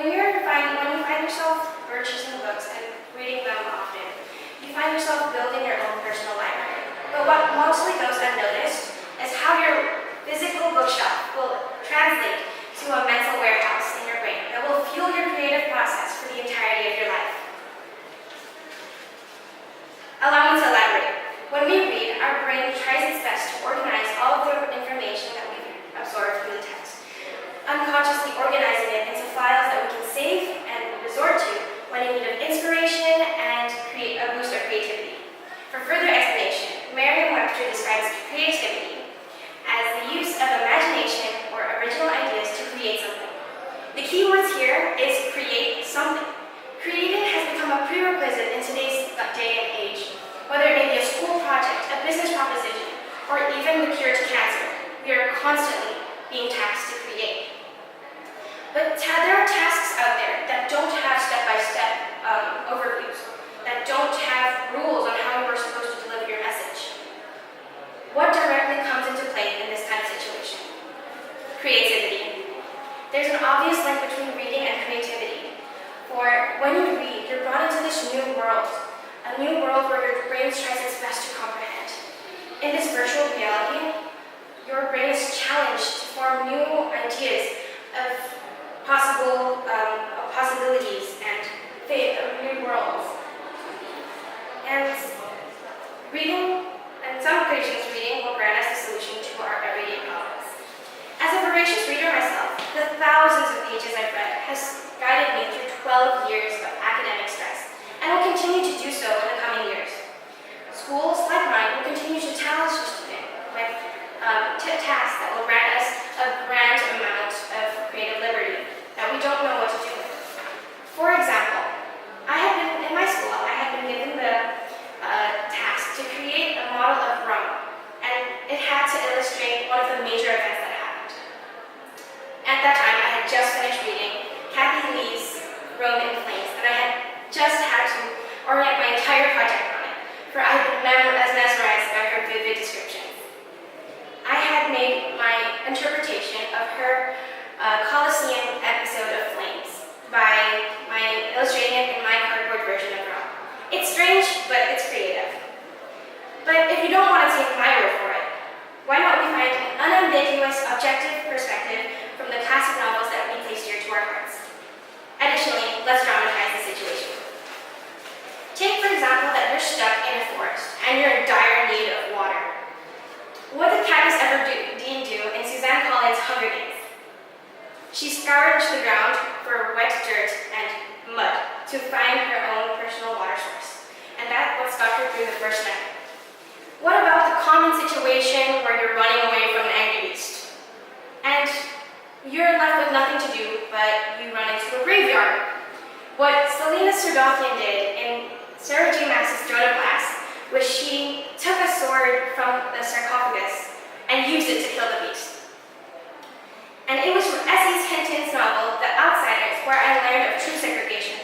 when you find yourself purchasing books and reading them often, you find yourself building your own personal library. But what mostly goes unnoticed is how your physical bookshelf will translate to a mental warehouse in your brain that will fuel your creative process for the entirety of your life. Allow me to elaborate. When we read, our brain tries its best to organize all of the information that we've absorbed from the text, unconsciously organizing it into files that we can save and resort to when in need of inspiration and a boost of creativity. For further explanation, Merriam-Webster describes creativity as the use of imagination or original ideas to create something. The key words here is create something. Creating has become a prerequisite in today's day and age. Whether it may be a school project, a business proposition, or even the cure to cancer, we are constantly being tasked to create. But there are tasks out there that don't have step-by-step overviews, that don't have rules on how you are supposed to deliver your message. What directly comes into play in this kind of situation? Creativity. There's an obvious link between reading and creativity. For when you read, you're brought into this new world, a new world where your brain tries its best to comprehend. In this virtual reality, your brain is challenged to form new ideas of possibilities and fate of new worlds. And reading, and some occasions reading, will grant us a solution to our everyday problems. As a voracious reader myself, the thousands of pages I've read has guided me through 12 years of academic stress, and will continue to do so in the coming years. Schools like mine will continue to challenge the student with tasks that will grant us a grand amount of creative liberty that we don't know what to do with. For example, in my school, I had been given the task to create a model of rum, and it had to illustrate one of the major events that happened. At that time, I had just finished reading Kathy Lee's Rome in Flames, and I had just had to orient my entire project on it, for I had been mesmerized by her vivid descriptions. I had made my interpretation of her Colosseum episode of Flames by illustrating it in my cardboard version of Rome. It's strange, but it's creative. But if you don't want to take my word for it, why not we find an unambiguous, objective perspective from the classic novels that we place dear to our hearts? Additionally, let's dramatize the situation. Take, for example, that you're stuck in a forest and you're in dire need of water. What did Katniss Everdeen do in Suzanne Collins' Hunger Games? She scoured the ground for wet dirt and mud to find her own personal water source, and that's what got her through the first night. What about the common situation where you're running away from an angry beast, and you're left with nothing to do but you run into a graveyard? What Selena Serdothian did in Sarah J. Maas's Throne of Glass was she took a sword from the sarcophagus and used it to kill the beast. And it was from S.E. Hinton's novel, The Outsiders, where I learned of true segregation,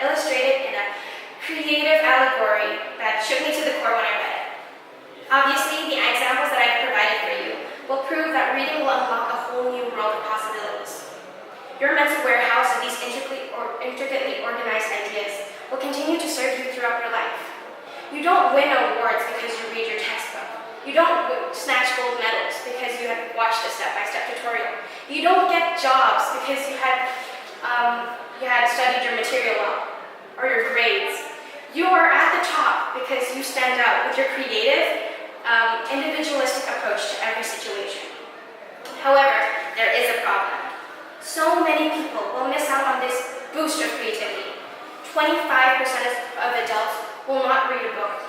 illustrated in a creative allegory that shook me to the core when I read it. Obviously, the examples that I've provided for you will prove that reading will unlock a whole new world of possibilities. Your mental warehouse of these intricately organized ideas will continue to serve you throughout your life. You don't win awards because you read your textbook. You don't snatch gold medals because you have watched a step-by-step tutorial. You don't get jobs because you had studied your material well, or your grades. You are at the top because you stand out with your creative, individualistic approach to every situation. However, there is a problem. So many people will miss out on this boost of creativity. 25% of adults will not read a book.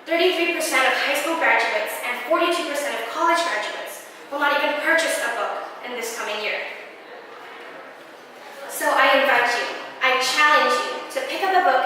33% of high school graduates and 42% of college graduates will not even purchase a book in this coming year. So I invite you, I challenge you to pick up a book